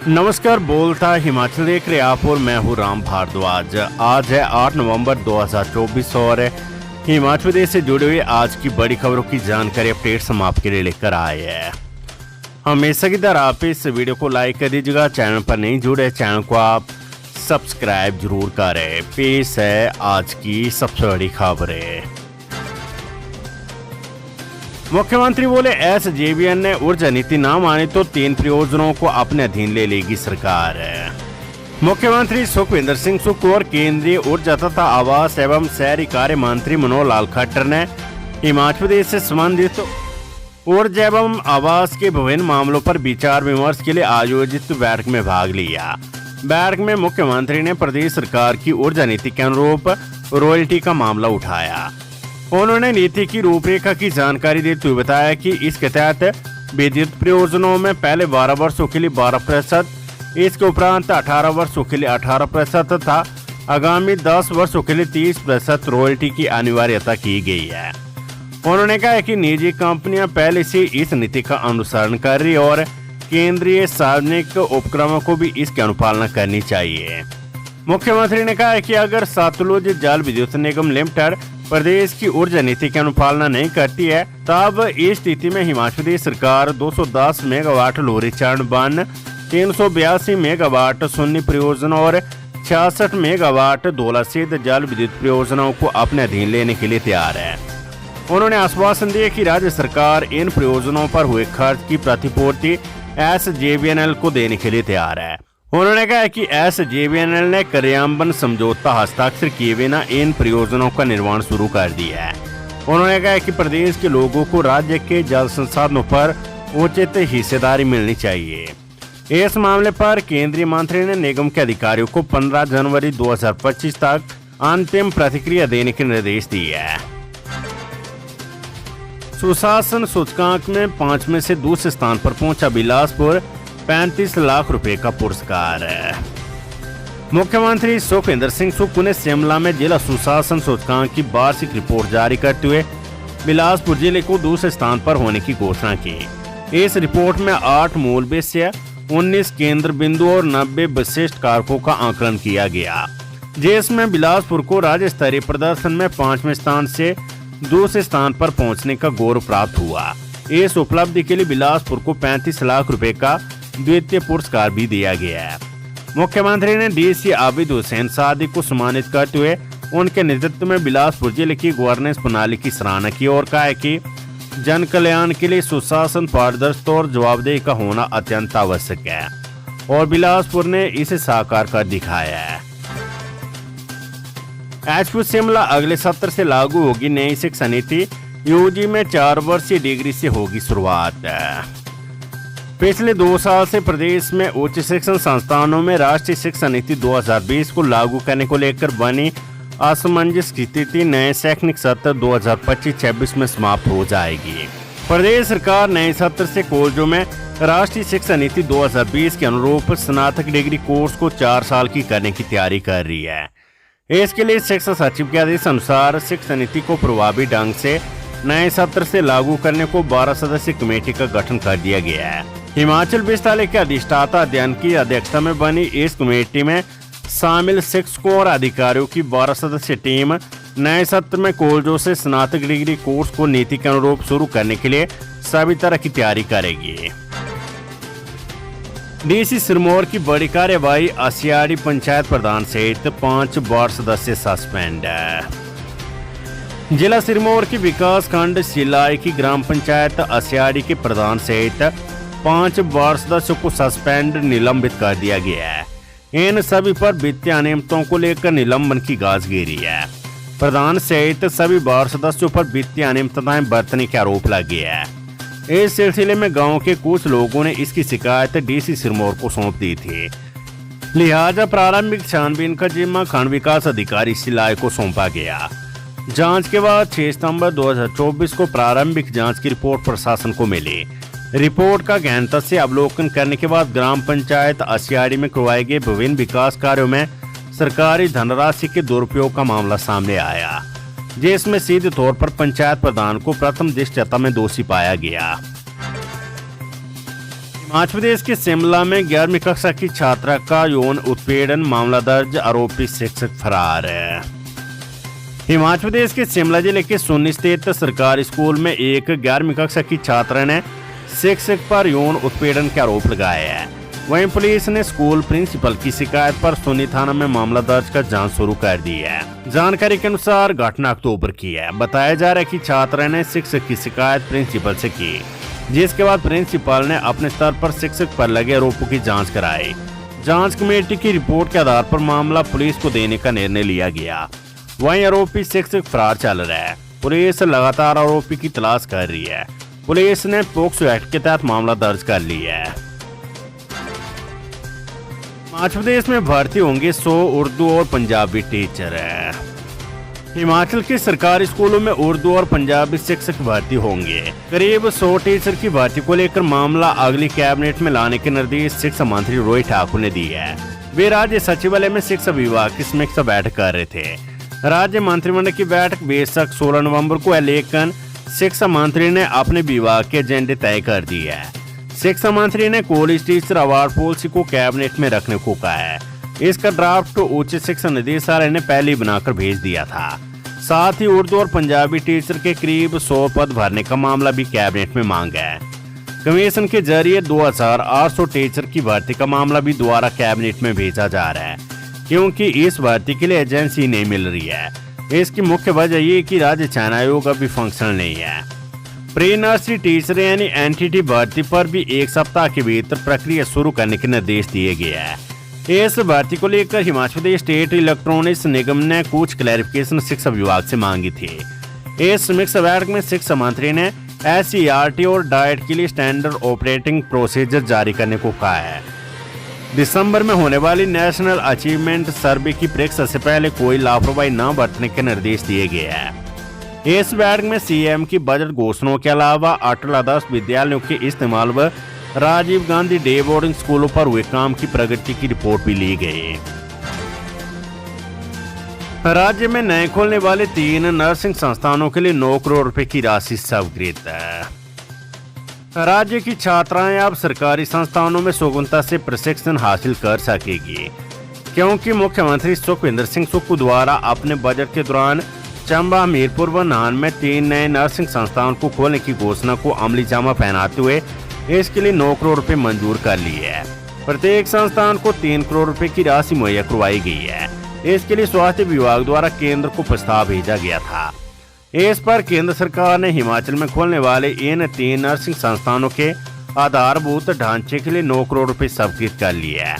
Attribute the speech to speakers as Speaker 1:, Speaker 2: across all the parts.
Speaker 1: नमस्कार, बोलता हिमाचल देख रहे आप और मैं हूँ राम भारद्वाज। आज है 8 नवंबर 2024 और हिमाचल प्रदेश से जुड़े हुए आज की बड़ी खबरों की जानकारी अपडेट हम आपके लिए लेकर आए हैं। हमेशा की तरह आप इस वीडियो को लाइक कर दीजिएगा। चैनल पर नहीं जुड़े चैनल को आप सब्सक्राइब जरूर करें। पेश है आज की सबसे बड़ी खबरें। मुख्यमंत्री बोले एसजेवीएन ने ऊर्जा नीति न माने तो 3 परियोजनाओं को अपने अधीन ले लेगी सरकार। मुख्यमंत्री सुखविंदर सिंह सुक्खू और केंद्रीय ऊर्जा तथा आवास एवं शहरी कार्य मंत्री मनोहर लाल खट्टर ने हिमाचल प्रदेश से संबंधित ऊर्जा एवं आवास के विभिन्न मामलों पर विचार विमर्श के लिए आयोजित बैठक में भाग लिया। बैठक में मुख्यमंत्री ने प्रदेश सरकार की ऊर्जा नीति के अनुरूप रॉयल्टी का मामला उठाया। उन्होंने नीति की रूपरेखा की जानकारी देते हुए बताया कि इसके तहत विद्युत परियोजनाओं में पहले 12 वर्षों के लिए 12%, इसके उपरांत 18 वर्षों के लिए 18% तथा आगामी 10 वर्षों के लिए 30% रॉयल्टी की अनिवार्यता की गई है। उन्होंने कहा कि निजी कंपनियां पहले से इस नीति का अनुसरण कर रही और केंद्रीय सार्वजनिक उपक्रमों को भी इसकी अनुपालना करनी चाहिए। मुख्यमंत्री ने कहा कि अगर सतलुज जल विद्युत निगम लिमिटेड प्रदेश की ऊर्जा नीति की अनुपालना नहीं करती है तब इस स्थिति में हिमाचल प्रदेश सरकार 210 मेगावाट लोरी चरण वन, 382 मेगावाट सुन्नी परियोजना और 66 मेगावाट धौलासिद्ध जल विद्युत परियोजनाओं को अपने अधीन लेने के लिए तैयार है। उन्होंने आश्वासन दिया कि राज्य सरकार इन परियोजनाओं पर हुए खर्च की प्रतिपूर्ति एसजेवीएनएल को देने के लिए तैयार है। उन्होंने कहा कि एसजेवीएनएल ने कार्यान्वयन समझौता हस्ताक्षर किए बिना इन परियोजनाओं का निर्माण शुरू कर दिया है। उन्होंने कहा कि प्रदेश के लोगों को राज्य के जल संसाधनों पर उचित हिस्सेदारी मिलनी चाहिए। इस मामले पर केंद्रीय मंत्री ने निगम के अधिकारियों को 15 जनवरी 2025 तक अंतिम प्रतिक्रिया देने के निर्देश दिए हैं। सुशासन सूचकांक में 5 में से दूसरे स्थान पर पहुंचा बिलासपुर, 35 लाख रुपए का पुरस्कार है। मुख्यमंत्री सुखविंदर सिंह सुक्खू ने शिमला में जिला सुशासन सूचकांक की वार्षिक रिपोर्ट जारी करते हुए बिलासपुर जिले को दूसरे स्थान पर होने की घोषणा की। इस रिपोर्ट में 8 मूल विषय, 19 केंद्र बिंदु और 90 विशिष्ट कारकों का आकलन किया गया, जिसमें बिलासपुर को राज्य स्तरीय प्रदर्शन में 5वें स्थान से दूसरे स्थान पर पहुंचने का गौरव प्राप्त हुआ। इस उपलब्धि के लिए बिलासपुर को 35 लाख रुपए का द्वितीय पुरस्कार भी दिया गया है। मुख्यमंत्री ने डीसी आबिद हुसैन सादी को सम्मानित करते हुए उनके नेतृत्व में बिलासपुर जिले की गवर्नेंस प्रणाली की सराहना की और कहा कि जन कल्याण के लिए सुशासन, पारदर्शिता और जवाबदेही का होना अत्यंत आवश्यक है और बिलासपुर ने इसे साकार कर दिखाया है। एचपी शिमला अगले सत्र से लागू होगी नई शिक्षा नीति, यूजी में 4 वर्षीय डिग्री से होगी शुरुआत। पिछले 2 साल से प्रदेश में उच्च शिक्षण संस्थानों में राष्ट्रीय शिक्षा नीति 2020 को लागू करने को लेकर बनी असमंजस की स्थिति नए शैक्षणिक सत्र 2025-26 में समाप्त हो जाएगी। प्रदेश सरकार नए सत्र से कॉलेजों में राष्ट्रीय शिक्षा नीति 2020 के अनुरूप स्नातक डिग्री कोर्स को 4 साल की करने की तैयारी कर रही है। इसके लिए शिक्षा सचिव के आदेश अनुसार शिक्षा नीति को प्रभावी ढंग से नए सत्र से लागू करने को 12 सदस्यीय कमेटी का गठन कर दिया गया है। हिमाचल विश्वविद्यालय के अधिष्ठाता अध्ययन की अध्यक्षता में बनी इस कमेटी में शामिल शिक्षकों और अधिकारियों की 12 सदस्यीय टीम नए सत्र में कॉलेजों से स्नातक डिग्री कोर्स को नीति के अनुरूप शुरू करने के लिए सभी तरह की तैयारी करेगी। डीसी सिरमौर की बड़ी कार्यवाही, असियाड़ी पंचायत प्रधान सहित 5 वार्ड सदस्य सस्पेंड। जिला सिरमौर की विकास खंड सिलाई की ग्राम पंचायत असियाड़ी के प्रधान सहित 5 वार्ड सदस्यों को सस्पेंड निलंबित कर दिया गया है। इन सभी पर वित्तीय अनियमितताओं को लेकर निलंबन की गाज गिरी है। प्रधान सहित सभी वार्ड सदस्यों पर वित्तीय अनियमितताएं बरतने के आरोप लगे हैं। इस सिलसिले में गांव के कुछ लोगों ने इसकी शिकायत डीसी सिरमौर को सौंप दी थी, लिहाजा प्रारंभिक छानबीन का जिम्मा खंड विकास अधिकारी सिलाई को सौंपा गया। जांच के बाद 6 सितंबर 2024 को प्रारंभिक जांच की रिपोर्ट प्रशासन को मिली। रिपोर्ट का गहनता से अवलोकन करने के बाद ग्राम पंचायत असियाड़ी में करवाए गए विभिन्न विकास कार्यों में सरकारी धनराशि के दुरुपयोग का मामला सामने आया, जिसमें सीधे तौर पर पंचायत प्रधान को प्रथम दृष्टया में दोषी पाया गया। मध्य प्रदेश के शिमला में 11वीं कक्षा की छात्रा का यौन उत्पीड़न मामला दर्ज, आरोपी शिक्षक फरार है। हिमाचल प्रदेश के शिमला जिले के सुन्नी स्थित सरकारी स्कूल में एक 11वीं कक्षा की छात्रा ने शिक्षक पर यौन उत्पीड़न के आरोप लगाए हैं। वहीं पुलिस ने स्कूल प्रिंसिपल की शिकायत पर सुन्नी थाना में मामला दर्ज कर जांच शुरू कर दी है। जानकारी के अनुसार घटना अक्टूबर की है। बताया जा रहा है कि छात्रा ने शिक्षक की शिकायत प्रिंसिपल से की, जिसके बाद प्रिंसिपल ने अपने स्तर पर शिक्षक पर लगे आरोपों की जांच कराई। जांच कमेटी की रिपोर्ट के आधार पर मामला पुलिस को देने का निर्णय लिया गया। वहीं आरोपी शिक्षक फरार चल रहा है। पुलिस लगातार आरोपी की तलाश कर रही है। पुलिस ने पोक्सो एक्ट के तहत मामला दर्ज कर लिया है। मध्य प्रदेश में भर्ती होंगे 100 उर्दू और पंजाबी टीचर। हिमाचल के सरकारी स्कूलों में उर्दू और पंजाबी शिक्षक भर्ती होंगे। करीब 100 टीचर की भर्ती को लेकर मामला अगली कैबिनेट में लाने के निर्देश शिक्षा मंत्री रोहित ठाकुर ने दिए हैं। वे राज्य सचिवालय में शिक्षा विभाग की समीक्षा बैठक कर रहे थे। राज्य मंत्रिमंडल की बैठक बेशक 16 नवंबर को है, लेकिन शिक्षा मंत्री ने अपने विभाग के एजेंडे तय कर दिए है। शिक्षा मंत्री ने कॉलेज टीचर अवार्ड पॉलिसी को कैबिनेट में रखने को कहा है। इसका ड्राफ्ट उच्च शिक्षा निदेशालय ने पहले ही बनाकर भेज दिया था। साथ ही उर्दू और पंजाबी टीचर के करीब 100 पद भरने का मामला भी कैबिनेट में मांगा है। कमीशन के जरिए 2800 टीचर की भर्ती का मामला भी दोबारा कैबिनेट में भेजा जा रहा है, क्योंकि इस भर्ती के लिए एजेंसी नहीं मिल रही है। इसकी मुख्य वजह ये कि राज्य चयन आयोग अभी फंक्शनल नहीं है। प्री नर्सरी टीचर यानी एनटीटी भर्ती पर भी 1 सप्ताह के भीतर प्रक्रिया शुरू करने के निर्देश दिए गए हैं। इस भर्ती को लेकर हिमाचल प्रदेश स्टेट इलेक्ट्रॉनिक्स निगम ने कुछ क्लैरिफिकेशन शिक्षा विभाग से मांगी थी। इस समीक्षा बैठक में शिक्षा मंत्री ने SCERT और डाइट के लिए स्टैंडर्ड ऑपरेटिंग प्रोसीजर जारी करने को कहा है। दिसंबर में होने वाली नेशनल अचीवमेंट सर्वे की परीक्षा से पहले कोई लापरवाही न बरतने के निर्देश दिए गए हैं। इस बैठक में सीएम की बजट घोषणाओं के अलावा अटल आदर्श विद्यालयों के इस्तेमाल व राजीव गांधी डे बोर्डिंग स्कूलों पर हुए काम की प्रगति की रिपोर्ट भी ली गई। राज्य में नए खोलने वाले 3 नर्सिंग संस्थानों के लिए 9 करोड़ रुपए की राशि स्वीकृत है। राज्य की छात्राएं अब सरकारी संस्थानों में सुगमता से प्रशिक्षण हासिल कर सकेगी, क्योंकि मुख्यमंत्री सुखविंदर सिंह सुक्खू द्वारा अपने बजट के दौरान चंबा, हमीरपुर व नाहन में 3 नए नर्सिंग संस्थानों को खोलने की घोषणा को अमली जामा पहनाते हुए इसके लिए 9 करोड़ रुपए मंजूर कर लिए है। प्रत्येक संस्थान को 3 करोड़ रुपए की राशि मुहैया करवाई गई है। इसके लिए स्वास्थ्य विभाग द्वारा केंद्र को प्रस्ताव भेजा गया था। इस पर केंद्र सरकार ने हिमाचल में खोलने वाले इन 3 नर्सिंग संस्थानों के आधारभूत ढांचे के लिए 9 करोड़ रुपए स्वीकृत कर लिए है।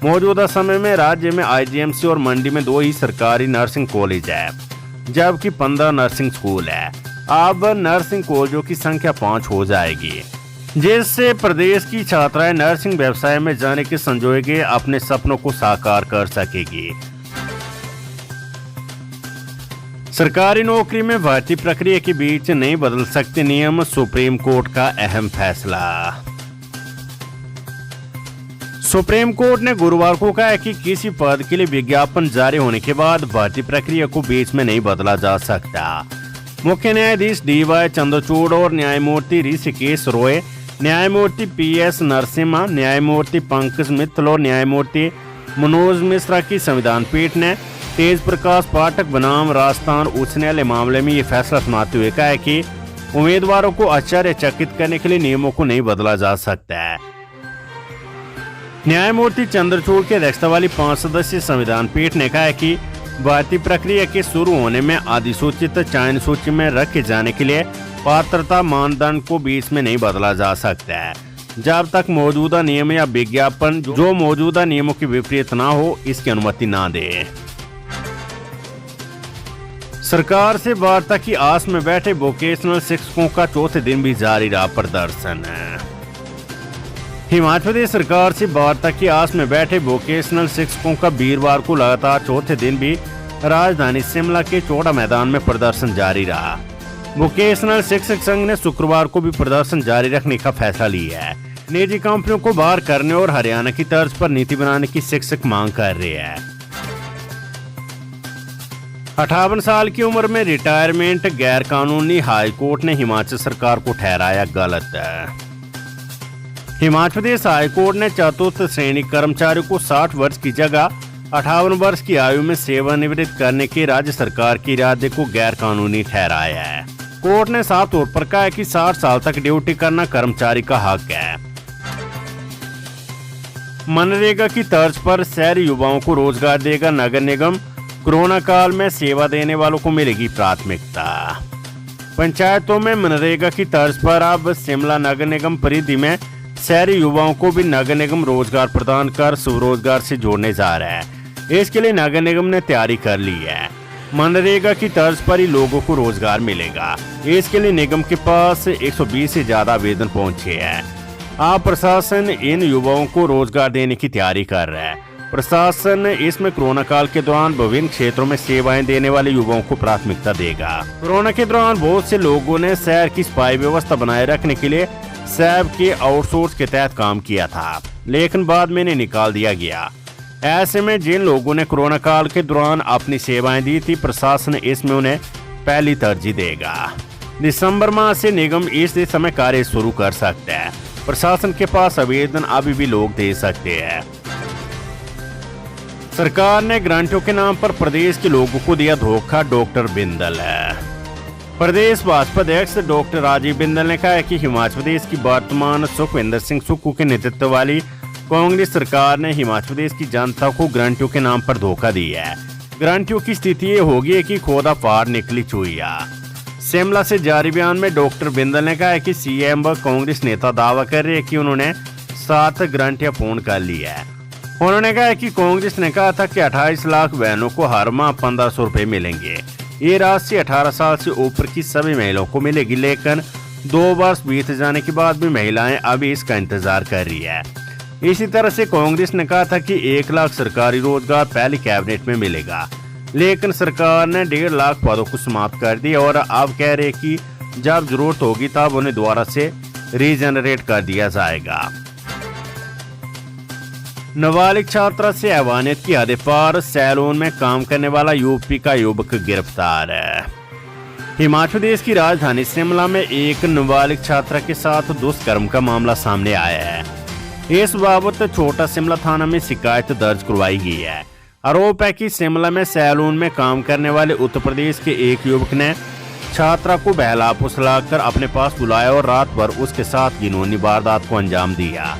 Speaker 1: मौजूदा समय में राज्य में IGMC और मंडी में 2 ही सरकारी नर्सिंग कॉलेज है, जबकि 15 नर्सिंग स्कूल है। अब नर्सिंग कॉलेजों की संख्या 5 हो जाएगी, जिससे प्रदेश की छात्राएं नर्सिंग व्यवसाय में जाने के संजोगे अपने सपनों को साकार कर सकेगी। सरकारी नौकरी में भर्ती प्रक्रिया के बीच नहीं बदल सकते नियम, सुप्रीम कोर्ट का अहम फैसला। सुप्रीम कोर्ट ने गुरुवार को कहा कि किसी पद के लिए विज्ञापन जारी होने के बाद भर्ती प्रक्रिया को बीच में नहीं बदला जा सकता। मुख्य न्यायाधीश DY चंद्रचूड़ और न्यायमूर्ति ऋषिकेश रॉय, न्यायमूर्ति PS नरसिम्हा, न्यायमूर्ति पंकज मित्तल और न्यायमूर्ति मनोज मिश्रा की संविधान पीठ ने तेज प्रकाश पाठक बनाम राजस्थान उच्च न्यायालय मामले में ये फैसला सुनाते हुए कहा है कि उम्मीदवारों को आश्चर्यचकित करने के लिए नियमों को नहीं बदला जा सकता है। न्यायमूर्ति चंद्रचूड़ की अध्यक्षता वाली 5 सदस्यीय संविधान पीठ ने कहा है कि भर्ती प्रक्रिया के शुरू होने में अधिसूचित चयन सूची में रखे जाने के लिए पात्रता मानदंड को बीच में नहीं बदला जा सकता है, जब तक मौजूदा नियम या विज्ञापन जो मौजूदा नियमों के विपरीत ना हो इसकी अनुमति ना दे। सरकार से वार्ता की आस में बैठे वोकेशनल शिक्षकों का चौथे दिन भी जारी रहा प्रदर्शन। हिमाचल प्रदेश सरकार से वार्ता की आस में बैठे वोकेशनल शिक्षकों का वीरवार को लगातार चौथे दिन भी राजधानी शिमला के चौड़ा मैदान में प्रदर्शन जारी रहा। वोकेशनल शिक्षक संघ ने शुक्रवार को भी प्रदर्शन जारी रखने का फैसला लिया है। निजी कंपनियों को बाहर करने और हरियाणा की तर्ज पर नीति बनाने की शिक्षक मांग कर रहे हैं। 58 साल की उम्र में रिटायरमेंट गैर कानूनी, हाई कोर्ट ने हिमाचल सरकार को ठहराया गलत। हिमाचल प्रदेश हाईकोर्ट ने चतुर्थ श्रेणी कर्मचारियों को 60 वर्ष की जगह 58 वर्ष की आयु में सेवानिवृत्त करने के राज्य सरकार के इरादे को गैर कानूनी ठहराया है। कोर्ट ने साफ तौर पर कहा है कि 60 साल तक ड्यूटी करना कर्मचारी का हक है। मनरेगा की तर्ज पर शहरी युवाओं को रोजगार देगा नगर निगम, कोरोना काल में सेवा देने वालों को मिलेगी प्राथमिकता। पंचायतों में मनरेगा की तर्ज पर अब शिमला नगर निगम परिधि में शहरी युवाओं को भी नगर निगम रोजगार प्रदान कर स्वरोजगार से जोड़ने जा रहा है। इसके लिए नगर निगम ने तैयारी कर ली है। मनरेगा की तर्ज पर ही लोगों को रोजगार मिलेगा। इसके लिए निगम के पास 120 से ज्यादा आवेदन पहुंचे हैं। अब प्रशासन इन युवाओं को रोजगार देने की तैयारी कर रहा है। प्रशासन इसमें कोरोना काल के दौरान विभिन्न क्षेत्रों में सेवाएं देने वाले युवाओं को प्राथमिकता देगा। कोरोना के दौरान बहुत से लोगों ने शहर की सफाई व्यवस्था बनाए रखने के लिए सैब के आउटसोर्स के तहत काम किया था, लेकिन बाद में इन्हें निकाल दिया गया। ऐसे में जिन लोगों ने कोरोना काल के दौरान अपनी सेवाएं दी थी, प्रशासन इसमें उन्हें पहली तरजीह देगा। दिसंबर माह से निगम इस समय कार्य शुरू कर सकता है। प्रशासन के पास आवेदन अभी भी लोग दे सकते हैं। सरकार ने ग्रांटों के नाम पर प्रदेश के लोगों को दिया धोखा, डॉक्टर बिंदल है। प्रदेश भाजपा अध्यक्ष डॉक्टर राजीव बिंदल ने कहा है कि हिमाचल प्रदेश की वर्तमान सुखविंदर सिंह सुक्खू के नेतृत्व वाली कांग्रेस सरकार ने हिमाचल प्रदेश की जनता को ग्रांटों के नाम पर धोखा दिया है। ग्रांटों की स्थिति ये होगी कि खोदा पार निकली चुईया। शिमला से जारी बयान में डॉक्टर बिंदल ने कहा है कि सीएम व कांग्रेस नेता दावा कर रहे हैं कि उन्होंने 7 ग्रांटियां पूर्ण कर ली है। उन्होंने कहा है कि कांग्रेस ने कहा था कि 28 लाख बहनों को हर माह 1500 रुपए मिलेंगे। ये राशि 18 साल से ऊपर की सभी महिलाओं को मिलेगी, लेकिन 2 वर्ष बीत जाने के बाद भी महिलाएं अभी इसका इंतजार कर रही है। इसी तरह से कांग्रेस ने कहा था कि 1 लाख सरकारी रोजगार पहले कैबिनेट में मिलेगा, लेकिन सरकार ने 1.5 लाख पदों को समाप्त कर दिया और अब कह रहे कि जब जरूरत होगी तब उन्हें दोबारा से रीजनरेट कर दिया जाएगा। नाबालिग छात्रा से हैवानियत की हद पार, सैलून में काम करने वाला यूपी का युवक गिरफ्तार है। हिमाचल प्रदेश की राजधानी शिमला में एक नाबालिग छात्रा के साथ दुष्कर्म का मामला सामने आया है। इस बाबत छोटा शिमला थाना में शिकायत दर्ज करवाई गई है। आरोप है कि शिमला में सैलून में काम करने वाले उत्तर प्रदेश के एक युवक ने छात्रा को बहला फुसलाकर अपने पास बुलाया और रात भर उसके साथ घिनौनी वारदात को अंजाम दिया।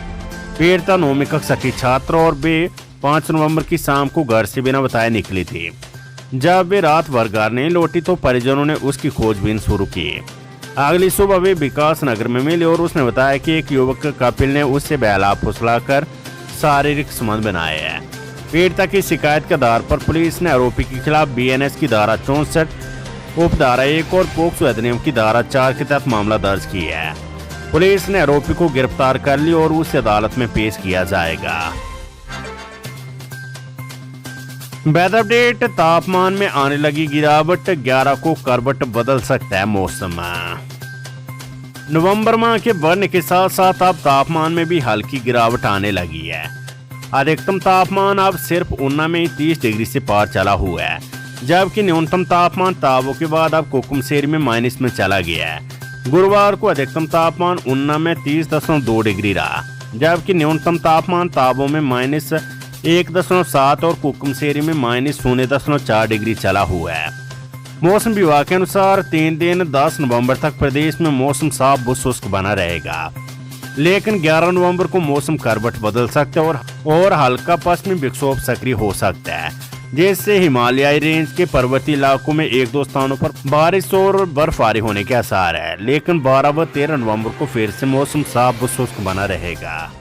Speaker 1: पीड़िता 9वीं कक्षा की छात्रा और वे 5 नवंबर की शाम को घर से बिना बताए निकली थी। जब वे रात भर घर नहीं लौटी तो परिजनों ने उसकी खोजबीन शुरू की। अगली सुबह वे विकास नगर में मिले और उसने बताया कि एक युवक कपिल ने उससे बहला फुसलाकर शारीरिक संबंध बनाए हैं। पीड़िता की शिकायत के आधार पर पुलिस ने आरोपी के खिलाफ बीएनएस की धारा 64, उपधारा 1 और पोक्सो अधिनियम की धारा 4 के तहत मामला दर्ज किया है। पुलिस ने आरोपी को गिरफ्तार कर ली और उसे अदालत में पेश किया जाएगा। वेदर अपडेट, तापमान में आने लगी गिरावट, 11 को करवट बदल सकता है मौसम। नवंबर माह के बढ़ने के साथ साथ अब तापमान में भी हल्की गिरावट आने लगी है। अधिकतम तापमान अब सिर्फ ऊना में 30 डिग्री से पार चला हुआ है, जबकि न्यूनतम तापमान ताबों के बाद अब कुकुमसेरी में माइनस में चला गया है। गुरुवार को अधिकतम तापमान ऊना में 30.2 डिग्री रहा, जबकि न्यूनतम तापमान ताबों में -1.7 और कुकुमसेरी में -0.4 डिग्री चला हुआ है। मौसम विभाग के अनुसार 3 दिन 10 नवंबर तक प्रदेश में मौसम साफ व शुष्क बना रहेगा, लेकिन 11 नवंबर को मौसम करवट बदल सकता है और हल्का पश्चिमी विक्षोभ सक्रिय हो सकता है, जिससे हिमालयी रेंज के पर्वतीय इलाकों में 1-2 स्थानों पर बारिश और बर्फबारी होने के आसार है। लेकिन 12 व 13 नवंबर को फिर से मौसम साफ व शुष्क बना रहेगा।